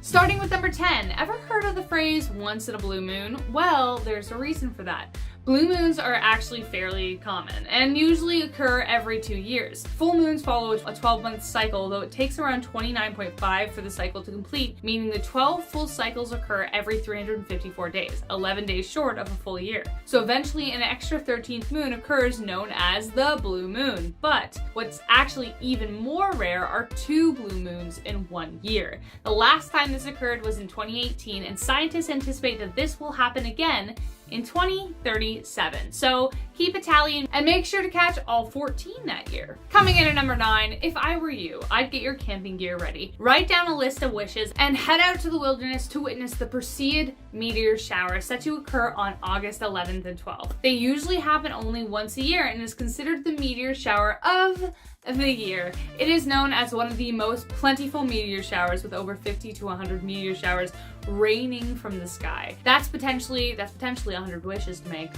Starting with number 10, ever heard of the phrase once in a blue moon? Well, there's a reason for that. Blue moons are actually fairly common and usually occur every 2 years. Full moons follow a 12-month cycle, though it takes around 29.5 for the cycle to complete, meaning the 12 full cycles occur every 354 days, 11 days short of a full year. So eventually an extra 13th moon occurs known as the blue moon. But what's actually even more rare are 2 blue moons in 1 year. The last time this occurred was in 2018, and scientists anticipate that this will happen again in 2037. So keep a tally and make sure to catch all 14 that year. Coming in at number 9, if I were you, I'd get your camping gear ready. Write down a list of wishes and head out to the wilderness to witness the Perseid meteor shower set to occur on August 11th and 12th. They usually happen only once a year and is considered the meteor shower of the year. It is known as one of the most plentiful meteor showers, with over 50 to 100 meteor showers raining from the sky. That's potentially 100 wishes to make.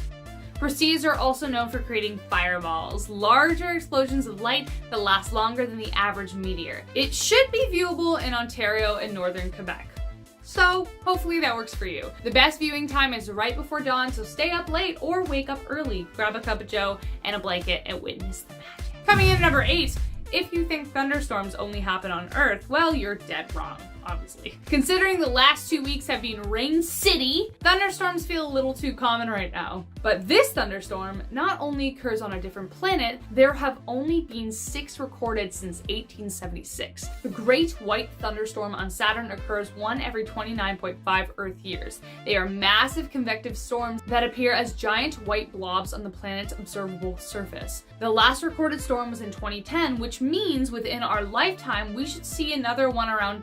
Perseids are also known for creating fireballs, larger explosions of light that last longer than the average meteor. It should be viewable in Ontario and northern Quebec. So hopefully that works for you. The best viewing time is right before dawn, so stay up late or wake up early. Grab a cup of joe and a blanket and witness the magic. Coming in at number 8, if you think thunderstorms only happen on Earth, well, you're dead wrong, obviously. Considering the last 2 weeks have been rain city, thunderstorms feel a little too common right now. But this thunderstorm not only occurs on a different planet, there have only been 6 recorded since 1876. The Great White Thunderstorm on Saturn occurs 1 every 29.5 Earth years. They are massive convective storms that appear as giant white blobs on the planet's observable surface. The last recorded storm was in 2010, which means within our lifetime we should see another one around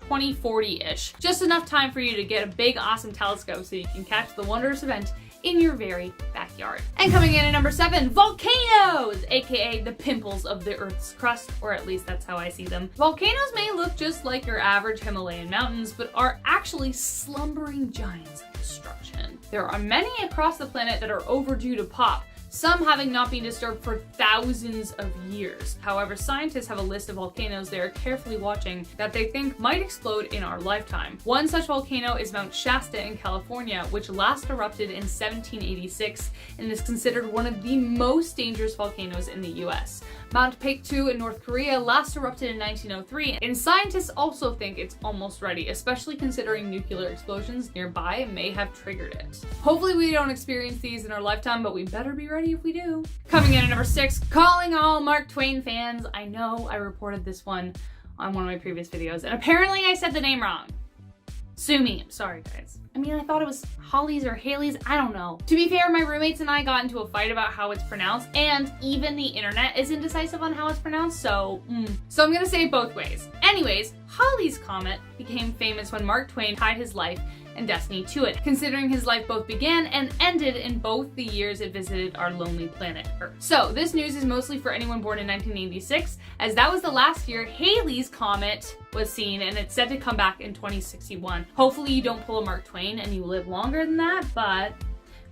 2040-ish. Just enough time for you to get a big awesome telescope so you can catch the wondrous event in your very backyard. And coming in at number 7, volcanoes, aka the pimples of the Earth's crust, or at least that's how I see them. Volcanoes may look just like your average Himalayan mountains, but are actually slumbering giants of destruction. There are many across the planet that are overdue to pop, some having not been disturbed for thousands of years. However, scientists have a list of volcanoes they are carefully watching that they think might explode in our lifetime. One such volcano is Mount Shasta in California, which last erupted in 1786 and is considered one of the most dangerous volcanoes in the US. Mount Paektu in North Korea last erupted in 1903, and scientists also think it's almost ready, especially considering nuclear explosions nearby may have triggered it. Hopefully we don't experience these in our lifetime, but we better be ready if we do. Coming in at number 6, calling all Mark Twain fans. I know I reported this one on one of my previous videos, and apparently I said the name wrong. Sue me. I'm sorry, guys. I mean, I thought it was Holly's or Haley's. I don't know. To be fair, my roommates and I got into a fight about how it's pronounced, and even the internet is indecisive on how it's pronounced, so I'm gonna say it both ways. Anyways, Halley's Comet became famous when Mark Twain tied his life and destiny to it, considering his life both began and ended in both the years it visited our lonely planet Earth. So this news is mostly for anyone born in 1986, as that was the last year Halley's Comet was seen, and it's set to come back in 2061. Hopefully you don't pull a Mark Twain and you live longer than that, but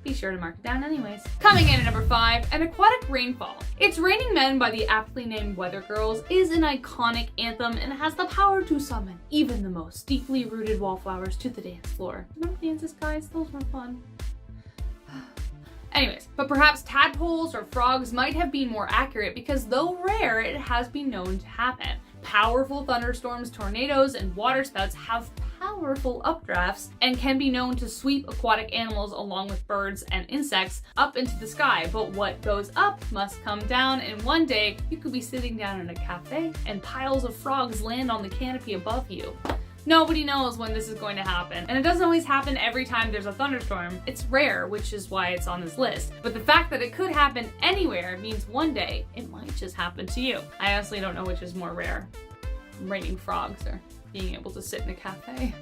be sure to mark it down anyways. Coming in at number 5, an aquatic rainfall. It's Raining Men by the aptly named Weather Girls is an iconic anthem and has the power to summon even the most deeply rooted wallflowers to the dance floor. Remember dances, guys? Those were fun. Anyways, but perhaps tadpoles or frogs might have been more accurate because though rare, it has been known to happen. Powerful thunderstorms, tornadoes, and waterspouts have powerful updrafts and can be known to sweep aquatic animals along with birds and insects up into the sky. But what goes up must come down, and one day you could be sitting down in a cafe and piles of frogs land on the canopy above you. Nobody knows when this is going to happen, and it doesn't always happen every time there's a thunderstorm. It's rare, which is why it's on this list. But the fact that it could happen anywhere means one day it might just happen to you. I honestly don't know which is more rare, raining frogs or being able to sit in a cafe.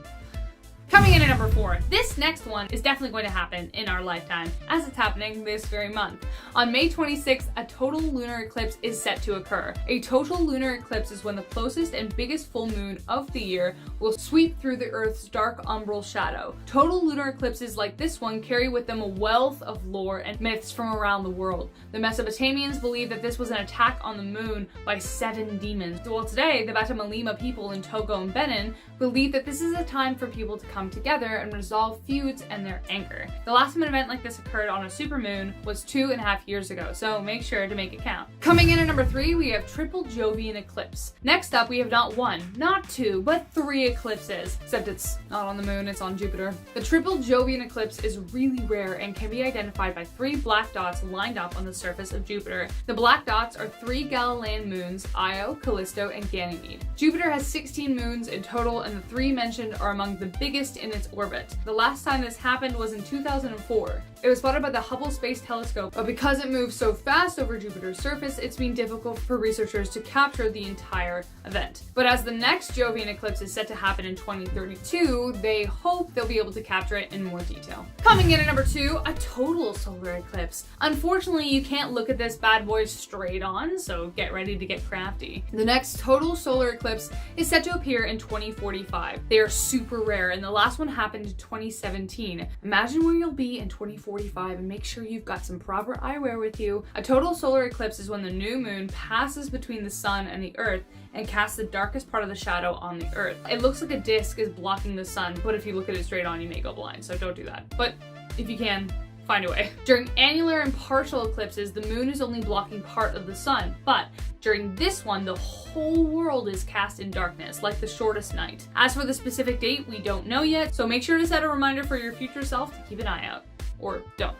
Coming in at number 4, this next one is definitely going to happen in our lifetime, as it's happening this very month. On May 26th, a total lunar eclipse is set to occur. A total lunar eclipse is when the closest and biggest full moon of the year will sweep through the Earth's dark umbral shadow. Total lunar eclipses like this one carry with them a wealth of lore and myths from around the world. The Mesopotamians believed that this was an attack on the moon by 7 demons, while today the Batamalima people in Togo and Benin believe that this is a time for people to come together and resolve feuds and their anger. The last time an event like this occurred on a supermoon was 2.5 years ago, so make sure to make it count. Coming in at number 3, we have triple Jovian eclipse. Next up, we have not 1, not 2, but 3 eclipses, except it's not on the moon, it's on Jupiter. The triple Jovian eclipse is really rare and can be identified by 3 black dots lined up on the surface of Jupiter. The black dots are 3 Galilean moons, Io, Callisto, and Ganymede. Jupiter has 16 moons in total, and the 3 mentioned are among the biggest in its orbit. The last time this happened was in 2004. It was spotted by the Hubble Space Telescope, but because it moves so fast over Jupiter's surface, it's been difficult for researchers to capture the entire event. But as the next Jovian eclipse is set to happen in 2032, they hope they'll be able to capture it in more detail. Coming in at number 2, a total solar eclipse. Unfortunately, you can't look at this bad boy straight on, so get ready to get crafty. The next total solar eclipse is set to appear in 2045. They are super rare, and the last one happened in 2017. Imagine where you'll be in 2045 and make sure you've got some proper eyewear with you. A total solar eclipse is when the new moon passes between the sun and the earth and casts the darkest part of the shadow on the earth. It looks like a disc is blocking the sun, but if you look at it straight on, you may go blind, so don't do that. But if you can, find a way. During annular and partial eclipses, the moon is only blocking part of the sun, but during this one, the whole world is cast in darkness, like the shortest night. As for the specific date, we don't know yet, so make sure to set a reminder for your future self to keep an eye out. Or don't.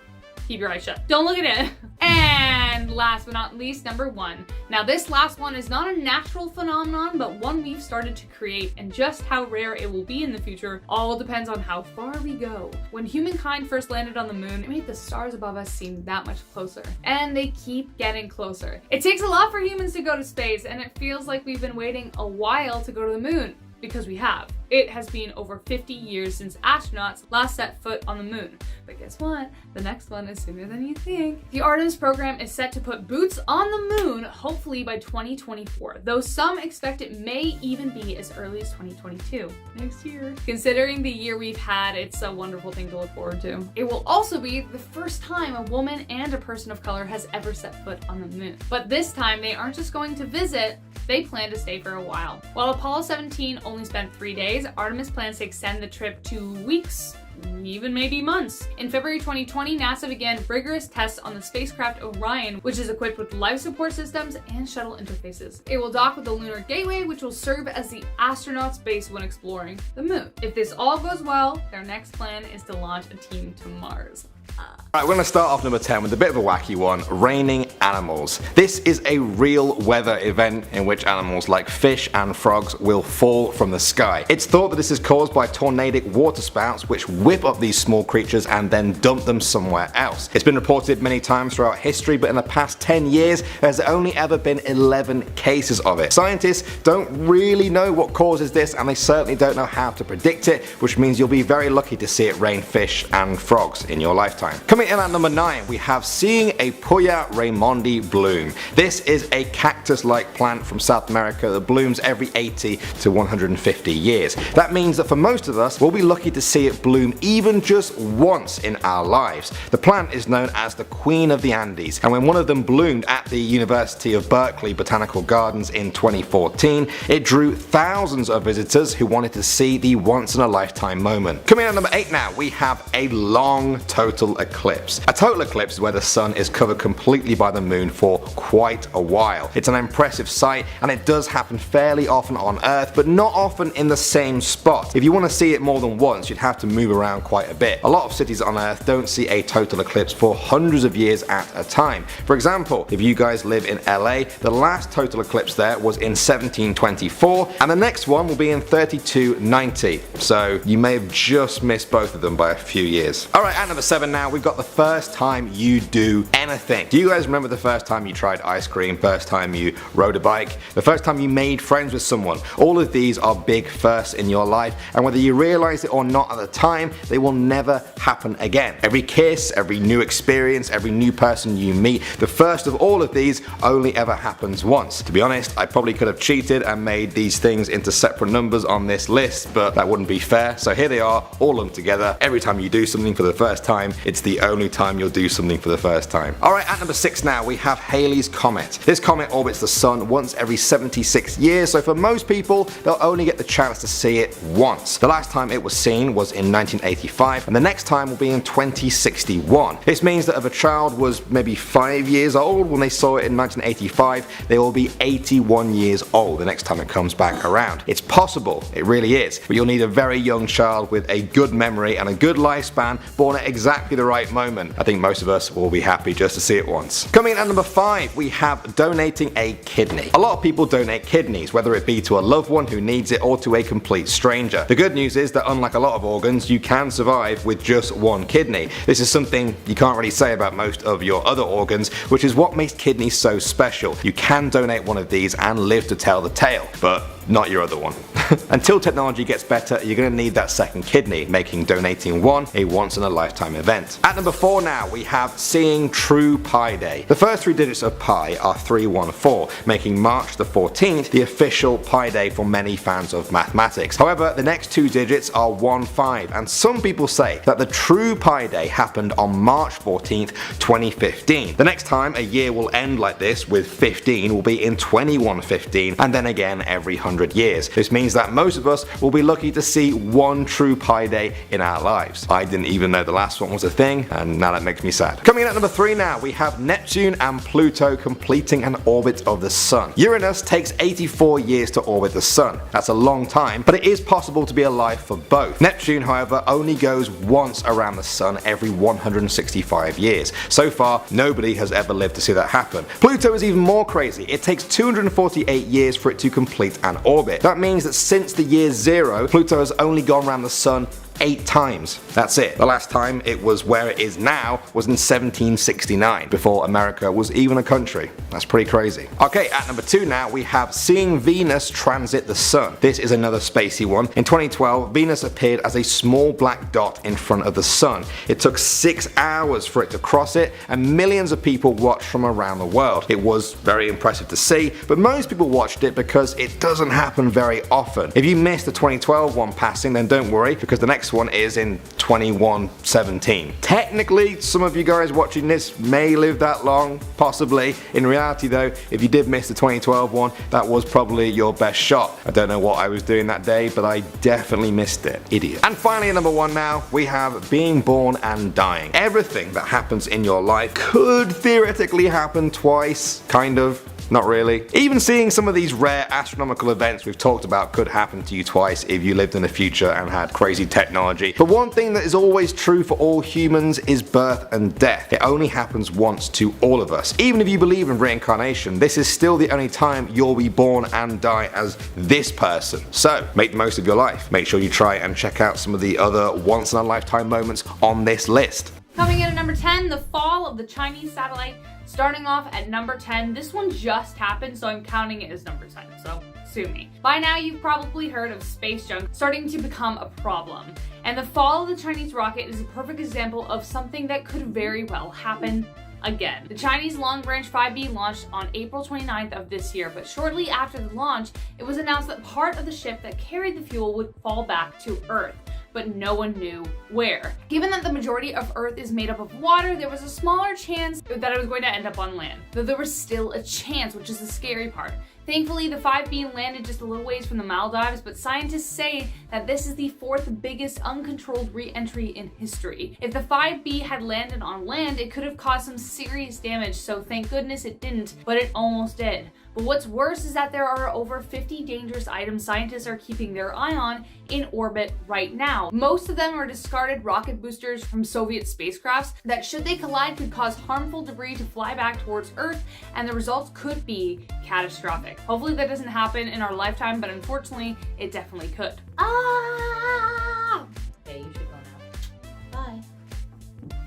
Keep your eyes shut. Don't look at it. And last but not least, number 1. Now this last one is not a natural phenomenon, but one we've started to create, and just how rare it will be in the future all depends on how far we go. When humankind first landed on the moon, it made the stars above us seem that much closer. And they keep getting closer. It takes a lot for humans to go to space, and it feels like we've been waiting a while to go to the moon. Because we have. It has been over 50 years since astronauts last set foot on the moon. But guess what? The next one is sooner than you think. The Artemis program is set to put boots on the moon, hopefully by 2024, though some expect it may even be as early as 2022, next year. Considering the year we've had, it's a wonderful thing to look forward to. It will also be the first time a woman and a person of color has ever set foot on the moon. But this time, they aren't just going to visit, they plan to stay for a while. While Apollo 17 only spent 3 days, Artemis plans to extend the trip to weeks, even maybe months. In February 2020, NASA began rigorous tests on the spacecraft Orion, which is equipped with life support systems and shuttle interfaces. It will dock with the Lunar Gateway, which will serve as the astronauts' base when exploring the moon. If this all goes well, their next plan is to launch a team to Mars. Alright, we're going to start off number 10 with a bit of a wacky one, raining animals. This is a real weather event in which animals like fish and frogs will fall from the sky. It's thought that this is caused by tornadic water spouts which whip up these small creatures and then dump them somewhere else. It's been reported many times throughout history, but in the past 10 years there's only ever been 11 cases of it. Scientists don't really know what causes this, and they certainly don't know how to predict it, which means you'll be very lucky to see it rain fish and frogs in your lifetime. Coming in at number 9, we have seeing a Puya Raymondi bloom. This is a cactus-like plant from South America that blooms every 80 to 150 years. That means that for most of us, we'll be lucky to see it bloom even just once in our lives. The plant is known as the Queen of the Andes, and when one of them bloomed at the University of Berkeley Botanical Gardens in 2014, it drew thousands of visitors who wanted to see the once-in-a-lifetime moment. Coming in at number 8 now, we have a long total eclipse. A total eclipse is where the sun is covered completely by the moon for quite a while. It's an impressive sight, and it does happen fairly often on Earth, but not often in the same spot. If you want to see it more than once, you'd have to move around quite a bit. A lot of cities on Earth don't see a total eclipse for hundreds of years at a time. For example, if you guys live in LA, the last total eclipse there was in 1724, and the next one will be in 3290. So you may have just missed both of them by a few years. Alright, at number 7 now, we've got the first time you do anything. Do you guys remember the first time you tried ice cream, first time you rode a bike, the first time you made friends with someone? All of these are big firsts in your life, and whether you realize it or not at the time, they will never happen again. Every kiss, every new experience, every new person you meet, the first of all of these only ever happens once. To be honest, I probably could have cheated and made these things into separate numbers on this list, but that wouldn't be fair, so here they are, all of them together. Every time you do something for the first time, it's the only time you'll do something for the first time. Alright, at number 6 now, we have Halley's Comet. This comet orbits the sun once every 76 years, so for most people, they'll only get the chance to see it once. The last time it was seen was in 1985, and the next time will be in 2061. This means that if a child was maybe 5 years old when they saw it in 1985, they will be 81 years old the next time it comes back around. It's possible, it really is, but you'll need a very young child with a good memory and a good lifespan, born at exactly the right moment. I think most of us will be happy just to see it once. Coming in at number 5, we have donating a kidney. A lot of people donate kidneys, whether it be to a loved one who needs it or to a complete stranger. The good news is that unlike a lot of organs, you can survive with just one kidney. This is something you can't really say about most of your other organs, which is what makes kidneys so special. You can donate one of these and live to tell the tale, but not your other one. Until technology gets better, you're going to need that second kidney, making donating one a once in a lifetime event. At number 4 now, we have seeing true Pi Day. The first 3 digits of pi are 314, making March the 14th the official Pi Day for many fans of mathematics. However, the next 2 digits are 15, and some people say that the true Pi Day happened on March 14th, 2015. The next time a year will end like this with 15 will be in 2115, and then again every 100 years. This means that most of us will be lucky to see one true Pi Day in our lives. I didn't even know the last one was a thing, and now that makes me sad. Coming in at number 3 now, we have Neptune and Pluto completing an orbit of the sun. Uranus takes 84 years to orbit the sun. That's a long time, but it is possible to be alive for both. Neptune, however, only goes once around the sun every 165 years. So far, nobody has ever lived to see that happen. Pluto is even more crazy. It takes 248 years for it to complete an orbit. That means that since the year 0, Pluto has only gone around the sun 8 times. That's it. The last time it was where it is now was in 1769, before America was even a country. That's pretty crazy. Okay, at number 2 now, we have seeing Venus transit the sun. This is another spacey one. In 2012, Venus appeared as a small black dot in front of the sun. It took 6 hours for it to cross it, and millions of people watched from around the world. It was very impressive to see, but most people watched it because it doesn't happen very often. If you missed the 2012 one passing, then don't worry, because the next one is in 2117. Technically, some of you guys watching this may live that long, possibly. In reality though, if you did miss the 2012 one, that was probably your best shot. I don't know what I was doing that day, but I definitely missed it. Idiot. And finally, at number 1 now, we have being born and dying. Everything that happens in your life could theoretically happen twice, kind of. Not really. Even seeing some of these rare astronomical events we've talked about could happen to you twice if you lived in the future and had crazy technology. But one thing that is always true for all humans is birth and death. It only happens once to all of us. Even if you believe in reincarnation, this is still the only time you'll be born and die as this person. So, make the most of your life. Make sure you try and check out some of the other once in a lifetime moments on this list. Coming in at number 10, the fall of the Chinese satellite. Starting off at number 10, this one just happened, so I'm counting it as number 10, so sue me. By now, you've probably heard of space junk starting to become a problem, and the fall of the Chinese rocket is a perfect example of something that could very well happen again. The Chinese Long Branch 5B launched on April 29th of this year, but shortly after the launch, it was announced that part of the ship that carried the fuel would fall back to Earth, but no one knew where. Given that the majority of Earth is made up of water, there was a smaller chance that it was going to end up on land. Though there was still a chance, which is the scary part. Thankfully, the 5B landed just a little ways from the Maldives, but scientists say that this is the 4th biggest uncontrolled re-entry in history. If the 5B had landed on land, it could have caused some serious damage, so thank goodness it didn't, but it almost did. But what's worse is that there are over 50 dangerous items scientists are keeping their eye on in orbit right now. Most of them are discarded rocket boosters from Soviet spacecrafts that, should they collide, could cause harmful debris to fly back towards Earth, and the results could be catastrophic. Hopefully that doesn't happen in our lifetime, but unfortunately, it definitely could. Okay, you should go now. Bye.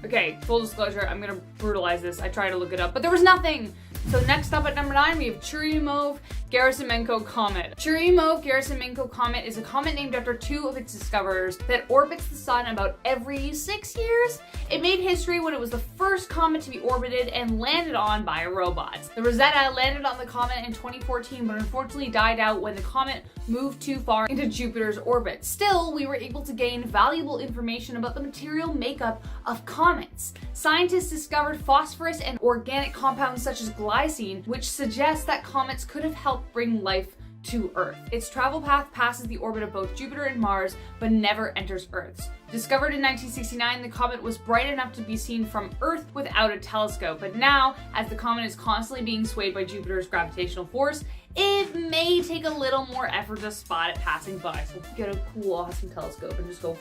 Okay, full disclosure, I'm gonna brutalize this. I tried to look it up, but there was nothing! So next up at number 9, we have Churyumov-Gerasimenko Comet. Churyumov-Gerasimenko Comet is a comet named after 2 of its discoverers that orbits the sun about every 6 years. It made history when it was the first comet to be orbited and landed on by a robot. The Rosetta landed on the comet in 2014, but unfortunately died out when the comet moved too far into Jupiter's orbit. Still, we were able to gain valuable information about the material makeup of comets. Scientists discovered phosphorus and organic compounds such as glycine, which suggests that comets could have helped bring life to Earth. Its travel path passes the orbit of both Jupiter and Mars, but never enters Earth's. Discovered in 1969, the comet was bright enough to be seen from Earth without a telescope, but now, as the comet is constantly being swayed by Jupiter's gravitational force, it may take a little more effort to spot it passing by. So get a cool, awesome telescope and just go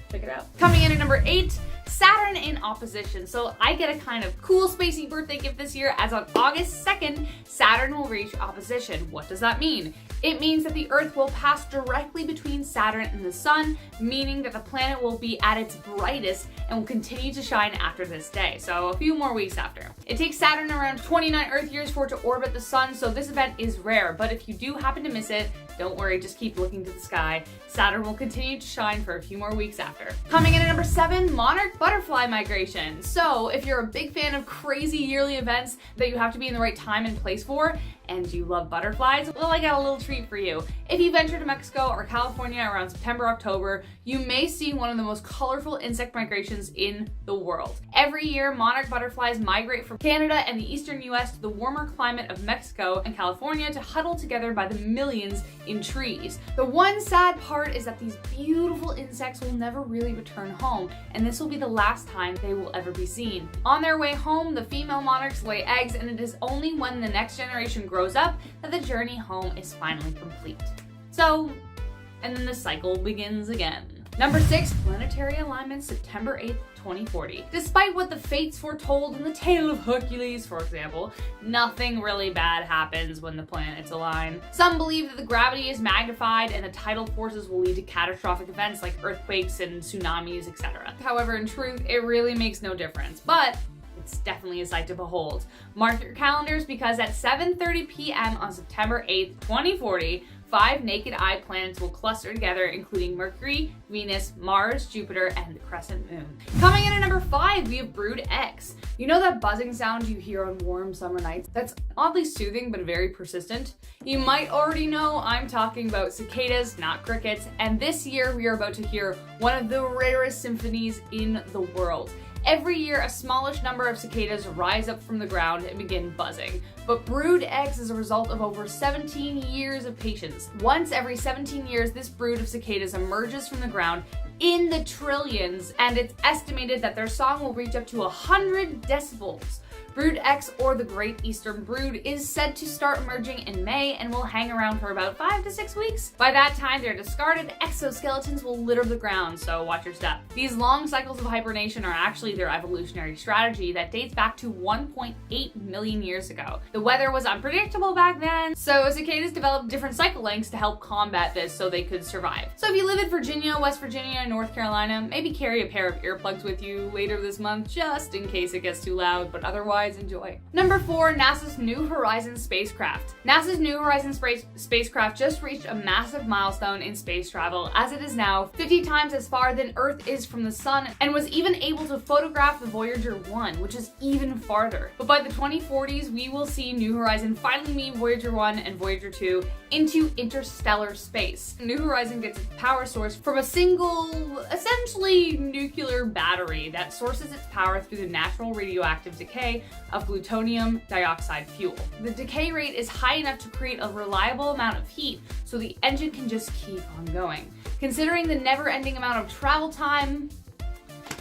check it out. Coming in at number 8, Saturn in opposition. So I get a kind of cool spacey birthday gift this year, as on August 2nd, Saturn will reach opposition. What does that mean? It means that the Earth will pass directly between Saturn and the Sun, meaning that the planet will be at its brightest and will continue to shine after this day, so a few more weeks after. It takes Saturn around 29 Earth years for it to orbit the Sun, so this event is rare, but if you do happen to miss it, don't worry, just keep looking to the sky. Saturn will continue to shine for a few more weeks after. Coming in at number 7, monarch butterfly migration. So if you're a big fan of crazy yearly events that you have to be in the right time and place for, and you love butterflies, well, I got a little treat for you. If you venture to Mexico or California around September, October, you may see one of the most colorful insect migrations in the world. Every year, monarch butterflies migrate from Canada and the eastern US to the warmer climate of Mexico and California to huddle together by the millions in trees. The one sad part is that these beautiful insects will never really return home, and this will be the last time they will ever be seen. On their way home, the female monarchs lay eggs, and it is only when the next generation grows up that the journey home is finally complete. So, and then the cycle begins again. Number 6, planetary alignment, September 8th, 2040. Despite what the fates foretold in the Tale of Hercules, for example, nothing really bad happens when the planets align. Some believe that the gravity is magnified and the tidal forces will lead to catastrophic events like earthquakes and tsunamis, etc. However, in truth, it really makes no difference, but it's definitely a sight to behold. Mark your calendars, because at 7:30 p.m. on September 8th, 2040, 5 naked eye planets will cluster together, including Mercury, Venus, Mars, Jupiter, and the crescent moon. Coming in at number 5, we have Brood X. You know that buzzing sound you hear on warm summer nights that's oddly soothing but very persistent? You might already know I'm talking about cicadas, not crickets, and this year we are about to hear one of the rarest symphonies in the world. Every year, a smallish number of cicadas rise up from the ground and begin buzzing. But Brood X is a result of over 17 years of patience. Once every 17 years, this brood of cicadas emerges from the ground in the trillions, and it's estimated that their song will reach up to 100 decibels. Brood X, or the Great Eastern Brood, is said to start emerging in May and will hang around for about 5 to 6 weeks. By that time, their discarded exoskeletons will litter the ground, so watch your step. These long cycles of hibernation are actually their evolutionary strategy that dates back to 1.8 million years ago. The weather was unpredictable back then, so cicadas developed different cycle lengths to help combat this so they could survive. So if you live in Virginia, West Virginia, North Carolina, maybe carry a pair of earplugs with you later this month just in case it gets too loud, but otherwise enjoy. Number 4, NASA's New Horizons spacecraft. NASA's New Horizons spacecraft just reached a massive milestone in space travel, as it is now 50 times as far than Earth is from the Sun, and was even able to photograph the Voyager 1, which is even farther. But by the 2040s, we will see New Horizons finally meet Voyager 1 and Voyager 2 into interstellar space. New Horizons gets its power source from a single, essentially nuclear battery that sources its power through the natural radioactive decay of plutonium dioxide fuel. The decay rate is high enough to create a reliable amount of heat, so the engine can just keep on going. Considering the never-ending amount of travel time,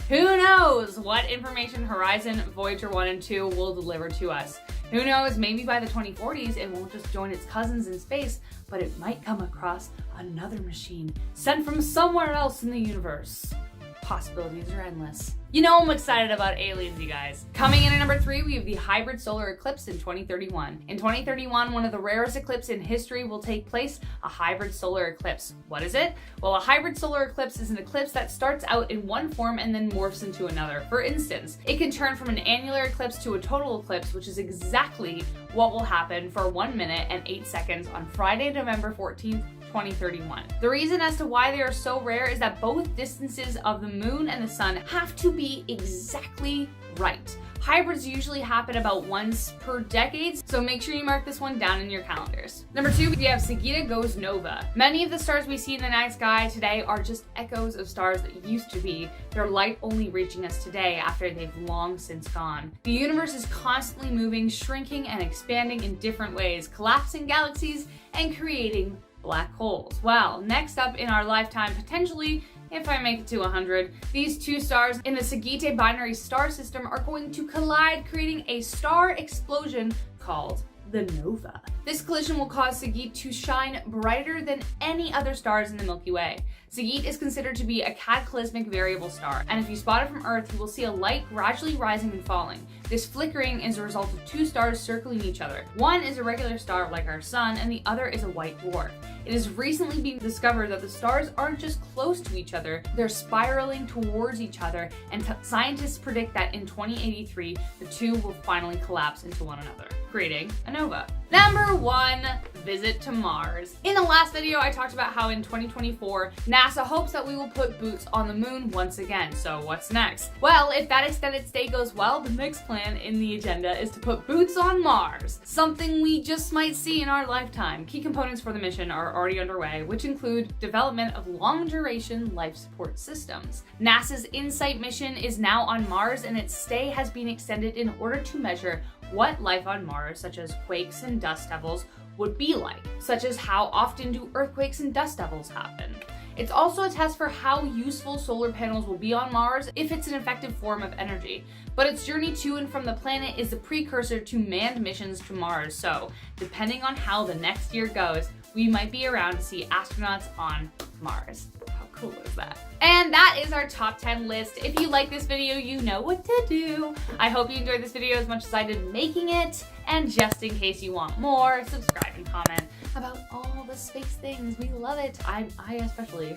who knows what information Horizon, Voyager 1 and 2 will deliver to us. Who knows, maybe by the 2040s it won't just join its cousins in space, but it might come across another machine sent from somewhere else in the universe. Possibilities are endless. You know I'm excited about aliens, you guys. Coming in at number 3, we have the hybrid solar eclipse in 2031. In 2031, one of the rarest eclipses in history will take place, a hybrid solar eclipse. What is it? Well, a hybrid solar eclipse is an eclipse that starts out in one form and then morphs into another. For instance, it can turn from an annular eclipse to a total eclipse, which is exactly what will happen for 1 minute and 8 seconds on Friday, November 14th, 2031. The reason as to why they are so rare is that both distances of the moon and the sun have to be exactly right. Hybrids usually happen about once per decade, so make sure you mark this one down in your calendars. Number 2, we have Sagitta goes nova. Many of the stars we see in the night sky today are just echoes of stars that used to be, their light only reaching us today after they've long since gone. The universe is constantly moving, shrinking, and expanding in different ways, collapsing galaxies and creating black holes. Well, next up in our lifetime, potentially, if I make it to 100, these two stars in the Sagitta binary star system are going to collide, creating a star explosion called the nova. This collision will cause Sagitta to shine brighter than any other stars in the Milky Way. Sagitta is considered to be a cataclysmic variable star, and if you spot it from Earth, you will see a light gradually rising and falling. This flickering is a result of two stars circling each other. One is a regular star like our sun, and the other is a white dwarf. It has recently been discovered that the stars aren't just close to each other, they're spiraling towards each other, and scientists predict that in 2083, the two will finally collapse into one another, creating a nova. Number 1, visit to Mars. In the last video, I talked about how in 2024, NASA hopes that we will put boots on the moon once again. So what's next? Well, if that extended stay goes well, the next plan in the agenda is to put boots on Mars, something we just might see in our lifetime. Key components for the mission are already underway, which include development of long-duration life support systems. NASA's InSight mission is now on Mars, and its stay has been extended in order to measure what life on Mars, such as quakes and dust devils, would be like, such as how often do earthquakes and dust devils happen. It's also a test for how useful solar panels will be on Mars if it's an effective form of energy. But its journey to and from the planet is the precursor to manned missions to Mars, so depending on how the next year goes, we might be around to see astronauts on Mars. How cool is that? And that is our top 10 list. If you like this video, you know what to do. I hope you enjoyed this video as much as I did making it. And just in case you want more, subscribe and comment about all the space things. We love it. I especially.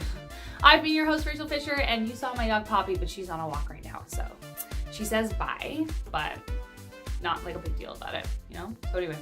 I've been your host, Rachel Fisher, and you saw my dog Poppy, but she's on a walk right now. So she says bye, but not like a big deal about it, you know? So anyway.